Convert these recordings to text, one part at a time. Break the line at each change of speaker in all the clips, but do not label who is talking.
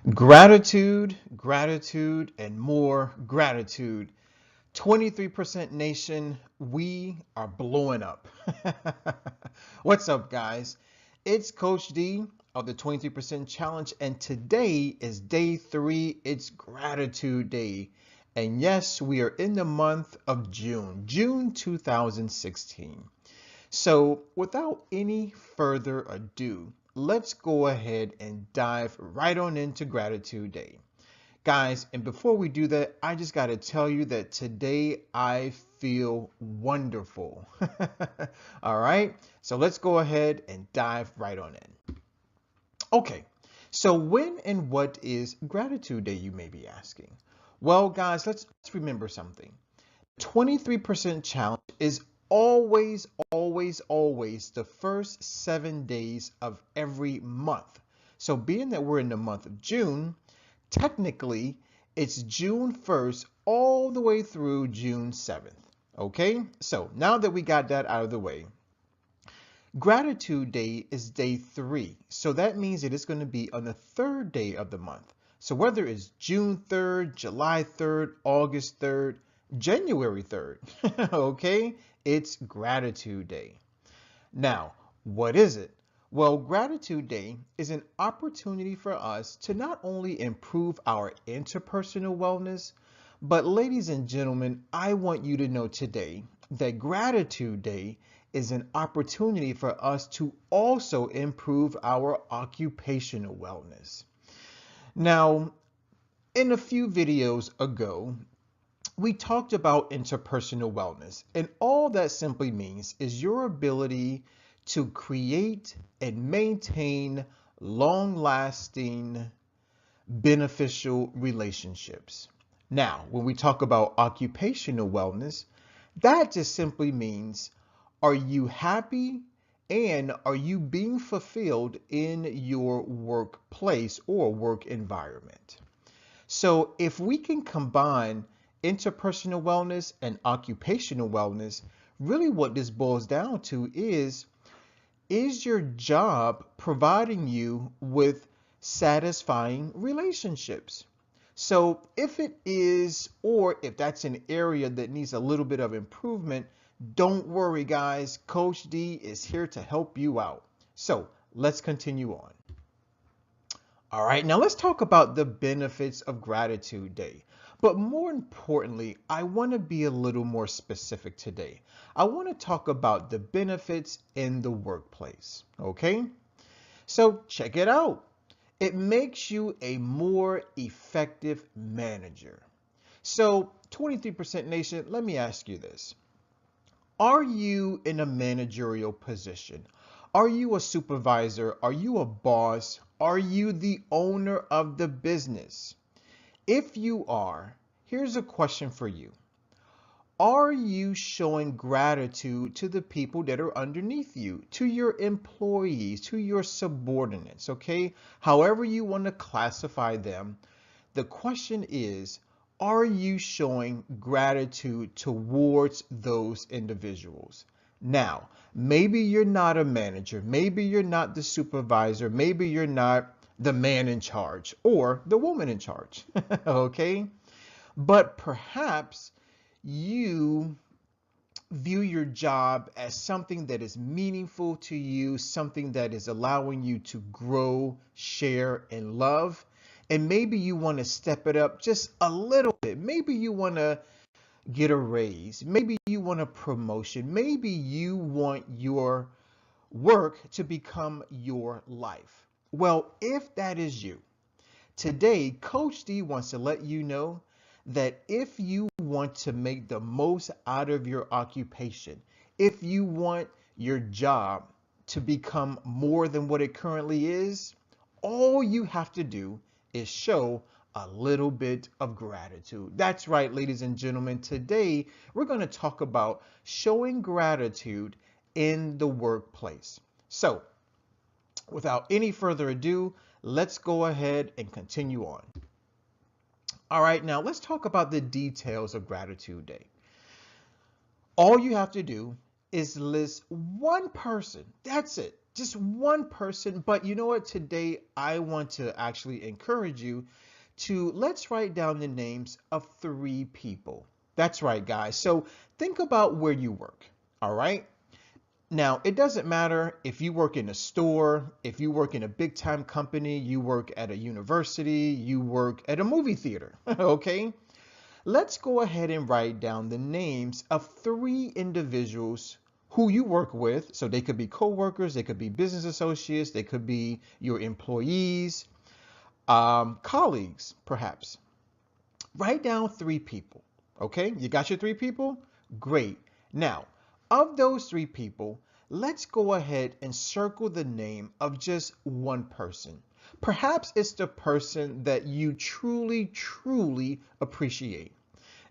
Gratitude, gratitude, and more gratitude. 23% nation, we are blowing up. What's up, guys? It's Coach D of the 23% Challenge, and today is day 3. It's Gratitude Day. And yes, we are in the month of June 2016. So, without any further ado, let's go ahead and dive right on into Gratitude Day. Guys, and before we do that, I just got to tell you that today I feel wonderful. All right, so let's go ahead and dive right on in. Okay, so when and what is Gratitude Day, you may be asking? Well, guys, let's remember something. 23% challenge is always the first 7 days of every month. So being that we're in the month of June, technically it's June 1st all the way through June 7th. Okay, so now that we got that out of the way, Gratitude Day is day 3. So that means that it's going to be on the 3rd day of the month. So whether it's June 3rd, July 3rd, August 3rd, January 3rd, okay, it's Gratitude Day. Now, what is it? Well, Gratitude Day is an opportunity for us to not only improve our interpersonal wellness, but ladies and gentlemen, I want you to know today that Gratitude Day is an opportunity for us to also improve our occupational wellness. Now, in a few videos ago, we talked about interpersonal wellness, and all that simply means is your ability to create and maintain long-lasting, beneficial relationships. Now, when we talk about occupational wellness, that just simply means, are you happy and are you being fulfilled in your workplace or work environment? So if we can combine interpersonal wellness and occupational wellness, really what this boils down to is your job providing you with satisfying relationships? So if it is, or if that's an area that needs a little bit of improvement, don't worry, guys. Coach D is here to help you out. So let's continue on. All right, now let's talk about the benefits of Gratitude Day. But more importantly, I want to be a little more specific today. I want to talk about the benefits in the workplace, okay? So check it out. It makes you a more effective manager. So 23% Nation, let me ask you this. Are you in a managerial position? Are you a supervisor? Are you a boss? Are you the owner of the business? If you are, here's a question for you. Are you showing gratitude to the people that are underneath you, to your employees, to your subordinates, okay? However you want to classify them, the question is, are you showing gratitude towards those individuals? Now, maybe you're not a manager, maybe you're not the supervisor, maybe you're not the man in charge or the woman in charge, okay? But perhaps you view your job as something that is meaningful to you, something that is allowing you to grow, share, and love. And maybe you want to step it up just a little bit. Maybe you want to get a raise. Maybe you want a promotion. Maybe you want your work to become your life. Well, if that is you, today, Coach D wants to let you know that if you want to make the most out of your occupation, if you want your job to become more than what it currently is, all you have to do is show a little bit of gratitude. That's right, ladies and gentlemen. Today, we're going to talk about showing gratitude in the workplace. So, without any further ado, let's go ahead and continue on. All right, now let's talk about the details of Gratitude Day. All you have to do is list one person. That's it. Just one person. But you know what? Today, I want to actually encourage you to let's write down the names of 3 people. That's right, guys. So think about where you work. All right. Now, it doesn't matter if you work in a store, if you work in a big time company, you work at a university, you work at a movie theater. Okay. Let's go ahead and write down the names of 3 individuals who you work with. So they could be coworkers, they could be business associates, they could be your employees, colleagues, perhaps. Write down 3 people. Okay, you got your 3 people? Great. Now, of those 3 people, let's go ahead and circle the name of just one person. Perhaps it's the person that you truly, truly appreciate.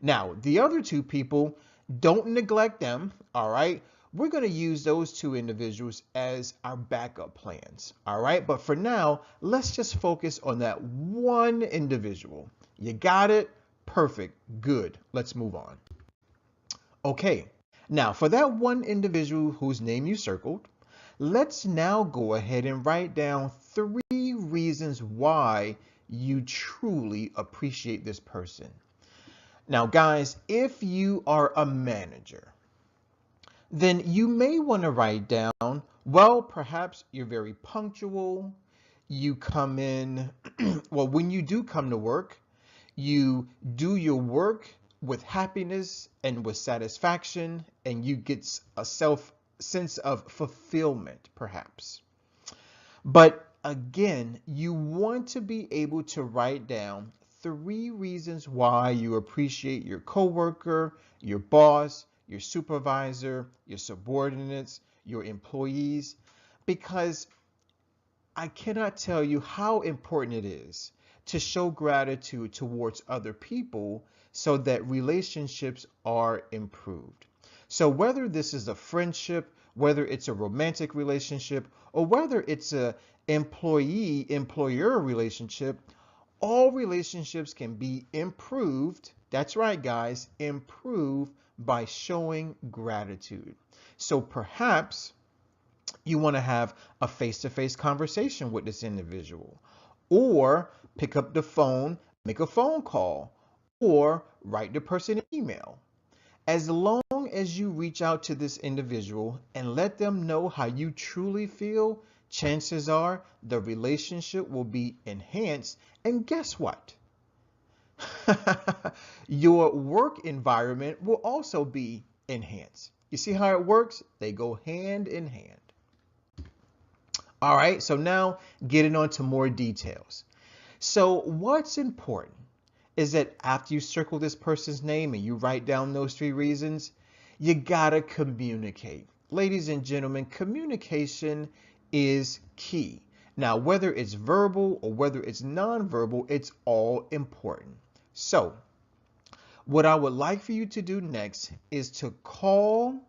Now, the other 2 people, don't neglect them, all right? We're going to use those 2 individuals as our backup plans, all right? But for now, let's just focus on that one individual. You got it? Perfect. Good. Let's move on. Okay. Now, for that one individual whose name you circled, let's now go ahead and write down 3 reasons why you truly appreciate this person. Now, guys, if you are a manager, then you may want to write down, well, perhaps you're very punctual. You come in, well, when you do come to work, you do your work with happiness and with satisfaction, and you get a sense of fulfillment, perhaps. But again, you want to be able to write down 3 reasons why you appreciate your coworker, your boss, your supervisor, your subordinates, your employees, because I cannot tell you how important it is to show gratitude towards other people so that relationships are improved. So whether this is a friendship, whether it's a romantic relationship, or whether it's a employee-employer relationship, all relationships can be improved. That's right, guys, improved by showing gratitude. So perhaps you want to have a face-to-face conversation with this individual, or pick up the phone, make a phone call, or write the person an email. As long as you reach out to this individual and let them know how you truly feel, chances are the relationship will be enhanced. And guess what? Your work environment will also be enhanced. You see how it works? They go hand in hand. All right, so now getting on to more details. So what's important is that after you circle this person's name and you write down those 3 reasons, you gotta communicate. Ladies and gentlemen, communication is key. Now, whether it's verbal or whether it's nonverbal, it's all important. So, what I would like for you to do next is to call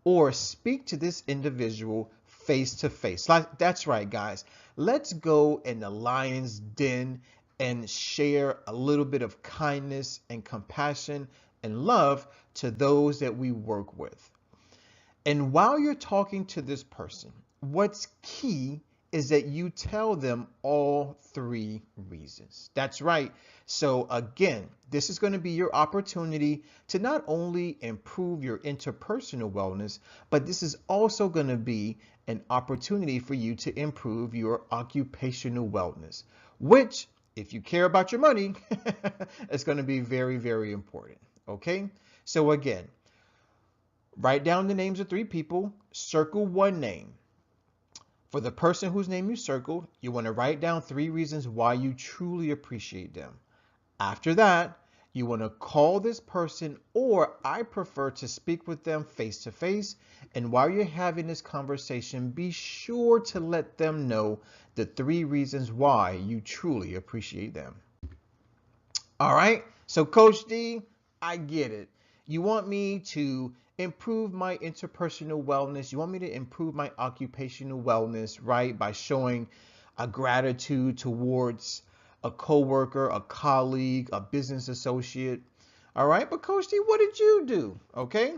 or speak to this individual face to face. That's right, guys. Let's go in the lion's den and share a little bit of kindness and compassion and love to those that we work with. And while you're talking to this person, what's key is that you tell them all 3 reasons. That's right. So again, this is going to be your opportunity to not only improve your interpersonal wellness, but this is also going to be an opportunity for you to improve your occupational wellness, which, if you care about your money, it's going to be very, very important. Okay? So again, write down the names of 3 people, circle one name. For the person whose name you circled, you want to write down 3 reasons why you truly appreciate them. After that, you want to call this person, or I prefer to speak with them face to face. And while you're having this conversation, be sure to let them know the 3 reasons why you truly appreciate them. All right. So Coach D, I get it. You want me to improve my interpersonal wellness. You want me to improve my occupational wellness, right? By showing a gratitude towards a coworker, a colleague, a business associate. All right, but Coach D, what did you do? Okay.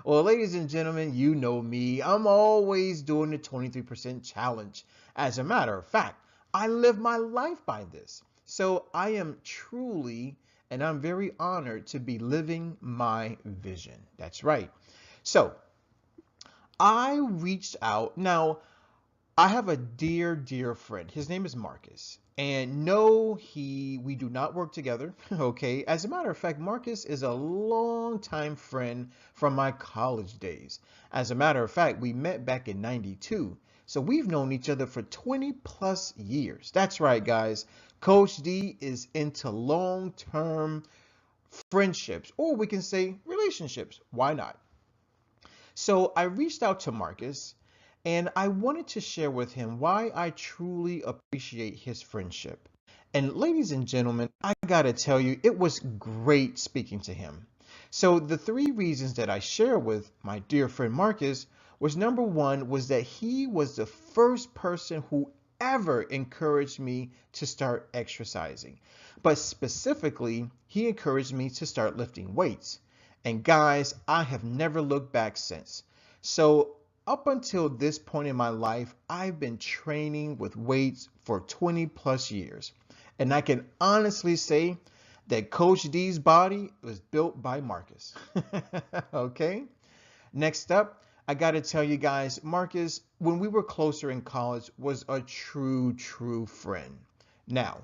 Well, ladies and gentlemen, you know me. I'm always doing the 23% challenge. As a matter of fact, I live my life by this. So I am truly, and I'm very honored to be living my vision. That's right. So I reached out. Now, I have a dear, dear friend. His name is Marcus. And no, we do not work together. Okay. As a matter of fact, Marcus is a longtime friend from my college days. As a matter of fact, we met back in 92. So we've known each other for 20 plus years. That's right, guys. Coach D is into long-term friendships, or we can say relationships. Why not? So I reached out to Marcus and I wanted to share with him why I truly appreciate his friendship. And ladies and gentlemen, I gotta tell you, it was great speaking to him. So the three reasons that I share with my dear friend Marcus was number one was that he was the first person who ever encouraged me to start exercising. But specifically, he encouraged me to start lifting weights. And guys, I have never looked back since. So up until this point in my life, I've been training with weights for 20 plus years. And I can honestly say that Coach D's body was built by Marcus. Okay. Next up, I got to tell you guys, Marcus, when we were closer in college, was a true, true friend. Now,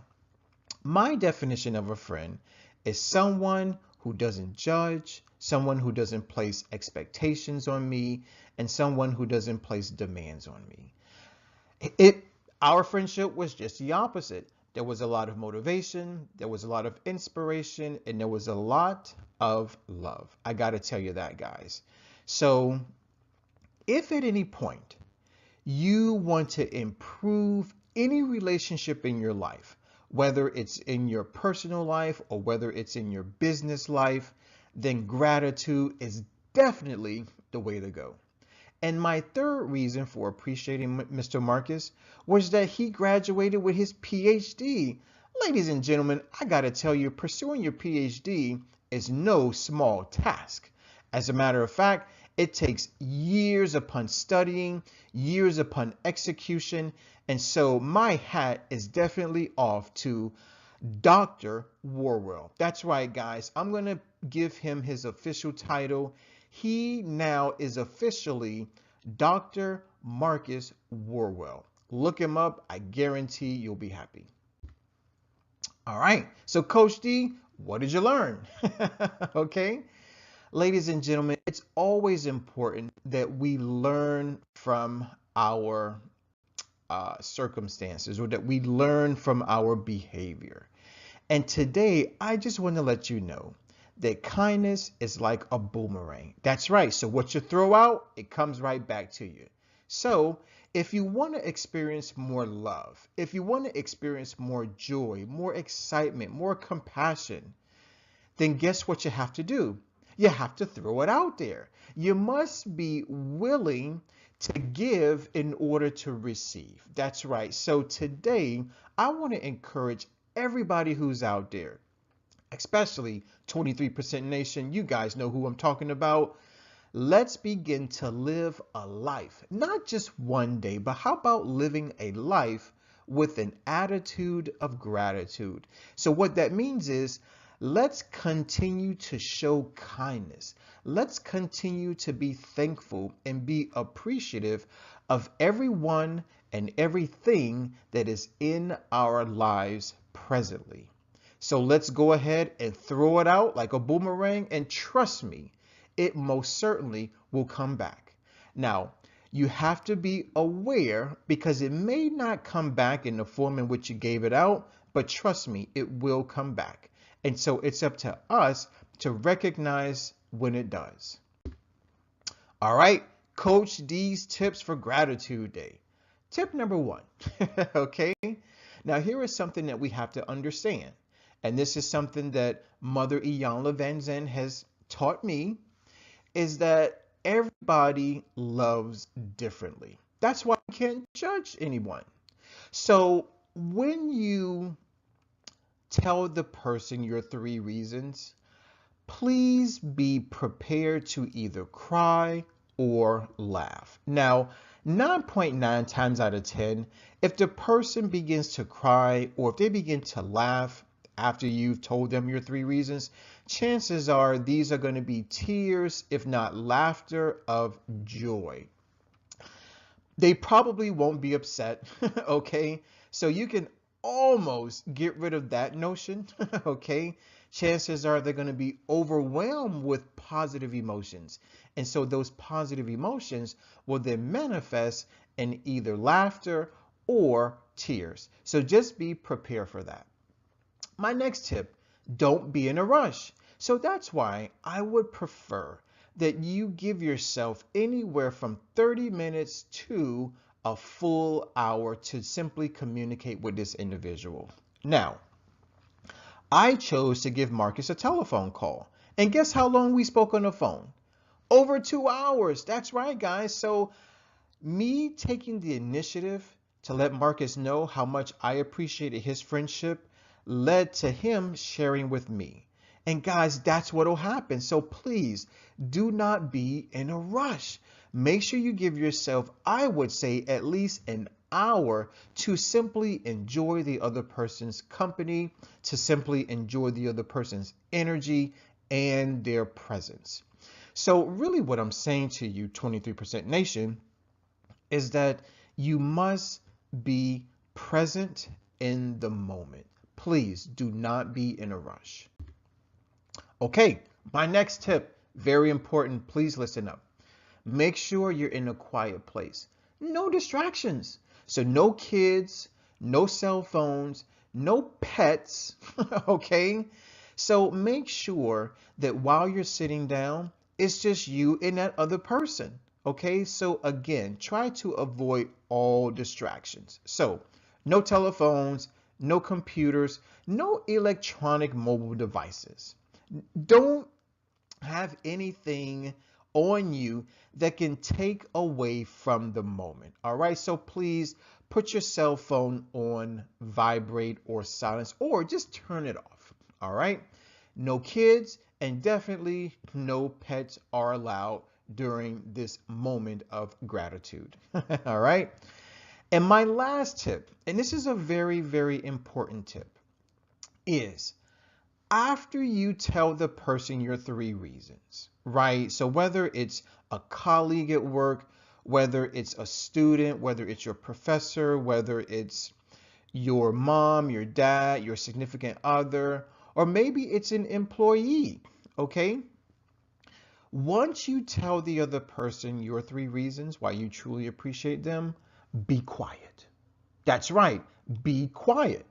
my definition of a friend is someone who doesn't judge, someone who doesn't place expectations on me, and someone who doesn't place demands on me. Our friendship was just the opposite. There was a lot of motivation, there was a lot of inspiration, and there was a lot of love. I got to tell you that, guys. So if at any point you want to improve any relationship in your life, whether it's in your personal life or whether it's in your business life, then gratitude is definitely the way to go. And my third reason for appreciating Mr. Marcus was that he graduated with his PhD. Ladies and gentlemen, I gotta tell you, pursuing your PhD is no small task. As a matter of fact, it takes years upon studying, years upon execution, and so my hat is definitely off to Dr. Warwell. That's right, guys. I'm going to give him his official title. He now is officially Dr. Marcus Warwell. Look him up. I guarantee you'll be happy. All right. So, Coach D, what did you learn? Okay. Ladies and gentlemen, it's always important that we learn from our circumstances or that we learn from our behavior. And today, I just want to let you know that kindness is like a boomerang. That's right. So what you throw out, it comes right back to you. So if you want to experience more love, if you want to experience more joy, more excitement, more compassion, then guess what you have to do? You have to throw it out there. You must be willing to give in order to receive. That's right. So today, I want to encourage everybody who's out there, especially 23% Nation. You guys know who I'm talking about. Let's begin to live a life, not just one day, but how about living a life with an attitude of gratitude? So what that means is, let's continue to show kindness. Let's continue to be thankful and be appreciative of everyone and everything that is in our lives presently. So let's go ahead and throw it out like a boomerang, and trust me, it most certainly will come back. Now, you have to be aware because it may not come back in the form in which you gave it out, but trust me, it will come back. And so it's up to us to recognize when it does. All right, Coach D's tips for Gratitude Day. Tip number one, okay? Now here is something that we have to understand. And this is something that Mother Iyanla Van Zandt has taught me, is that everybody loves differently. That's why you can't judge anyone. So when you tell the person your three reasons, please be prepared to either cry or laugh. Now, 9.9 times out of 10, if the person begins to cry or if they begin to laugh after you've told them your 3 reasons, chances are these are going to be tears, if not laughter, of joy. They probably won't be upset, okay? So you can almost get rid of that notion, okay? Chances are they're going to be overwhelmed with positive emotions. And so those positive emotions will then manifest in either laughter or tears. So just be prepared for that. My next tip, don't be in a rush. So that's why I would prefer that you give yourself anywhere from 30 minutes to a full hour to simply communicate with this individual. Now, I chose to give Marcus a telephone call. And guess how long we spoke on the phone? Over 2 hours. That's right, guys. So me taking the initiative to let Marcus know how much I appreciated his friendship led to him sharing with me. And guys, that's what'll happen. So please do not be in a rush. Make sure you give yourself, I would say, at least an hour to simply enjoy the other person's company, to simply enjoy the other person's energy and their presence. So really what I'm saying to you, 23% Nation, is that you must be present in the moment. Please do not be in a rush. Okay, my next tip, very important, please listen up. Make sure you're in a quiet place. No distractions. So no kids, no cell phones, no pets, okay? So make sure that while you're sitting down, it's just you and that other person, okay? So again, try to avoid all distractions. So no telephones, no computers, no electronic mobile devices. Don't have anything on you that can take away from the moment. All right, so please put your cell phone on vibrate or silence or just turn it off. All right, no kids and definitely no pets are allowed during this moment of gratitude. All right, and my last tip, and this is a very, very important tip, is after you tell the person your 3 reasons, right? So whether it's a colleague at work, whether it's a student, whether it's your professor, whether it's your mom, your dad, your significant other, or maybe it's an employee, okay? Once you tell the other person your 3 reasons why you truly appreciate them, be quiet. That's right, be quiet.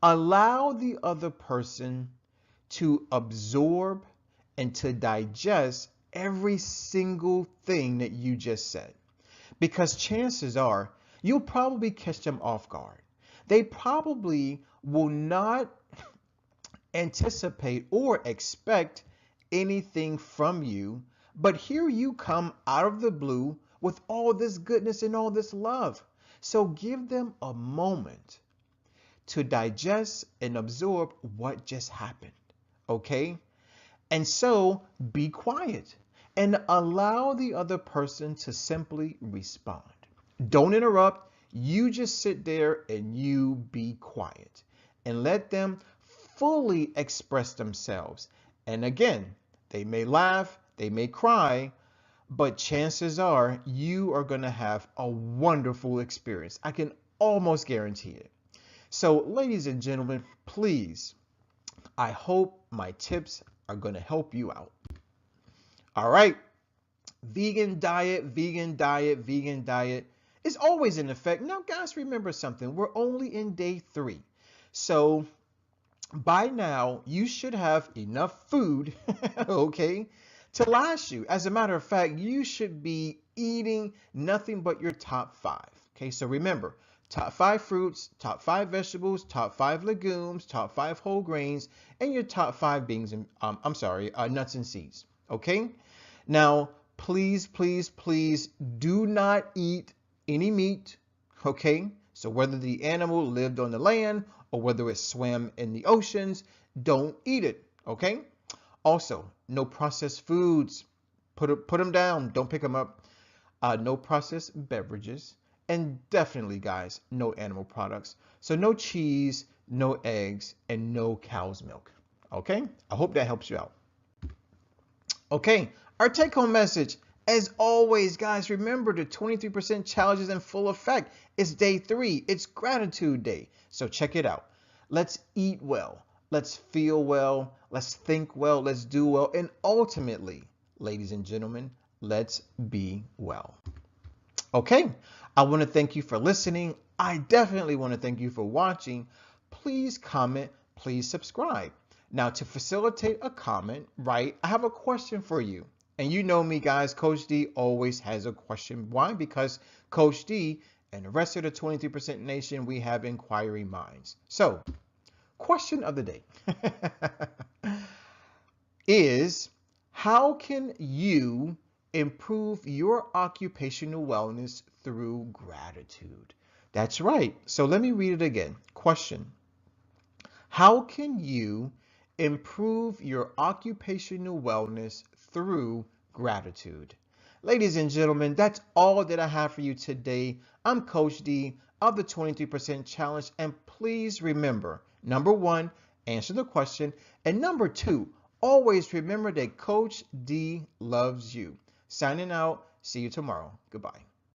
Allow the other person to absorb and to digest every single thing that you just said. Because chances are you'll probably catch them off guard. They probably will not anticipate or expect anything from you, but here you come out of the blue with all this goodness and all this love. So give them a moment to digest and absorb what just happened, okay? And so be quiet and allow the other person to simply respond. Don't interrupt. You just sit there and you be quiet and let them fully express themselves. And again, they may laugh, they may cry, but chances are you are going to have a wonderful experience. I can almost guarantee it. So, ladies and gentlemen, please, I hope my tips are going to help you out. All right. Vegan diet, vegan diet, vegan diet is always in effect. Now, guys, remember something. We're only in day 3. So, by now, you should have enough food, okay, to last you. As a matter of fact, you should be eating nothing but your top 5. Okay, so remember, top 5 fruits, top 5 vegetables, top 5 legumes, top 5 whole grains, and your top 5 beans and nuts and seeds. Okay. Now, please, please, please do not eat any meat. Okay. So whether the animal lived on the land or whether it swam in the oceans, don't eat it. Okay? Also, no processed foods. Put them down. Don't pick them up. No processed beverages. And definitely, guys, no animal products. So no cheese, no eggs, and no cow's milk. Okay? I hope that helps you out. Okay, our take-home message. As always, guys, remember the 23% challenge is in full effect. It's day 3. It's gratitude day. So check it out. Let's eat well. Let's feel well. Let's think well. Let's do well. And ultimately, ladies and gentlemen, let's be well. Okay, I want to thank you for listening. I definitely want to thank you for watching. Please comment, please subscribe. Now, to facilitate a comment, right, I have a question for you. And you know me, guys, Coach D always has a question. Why? Because Coach D and the rest of the 23% nation, we have inquiring minds. So, question of the day is, how can you improve your occupational wellness through gratitude? That's right. So let me read it again. Question: how can you improve your occupational wellness through gratitude? Ladies and gentlemen, that's all that I have for you today. I'm Coach D of the 23% Challenge. And please remember, number 1, answer the question. And number 2, always remember that Coach D loves you. Signing out. See you tomorrow. Goodbye.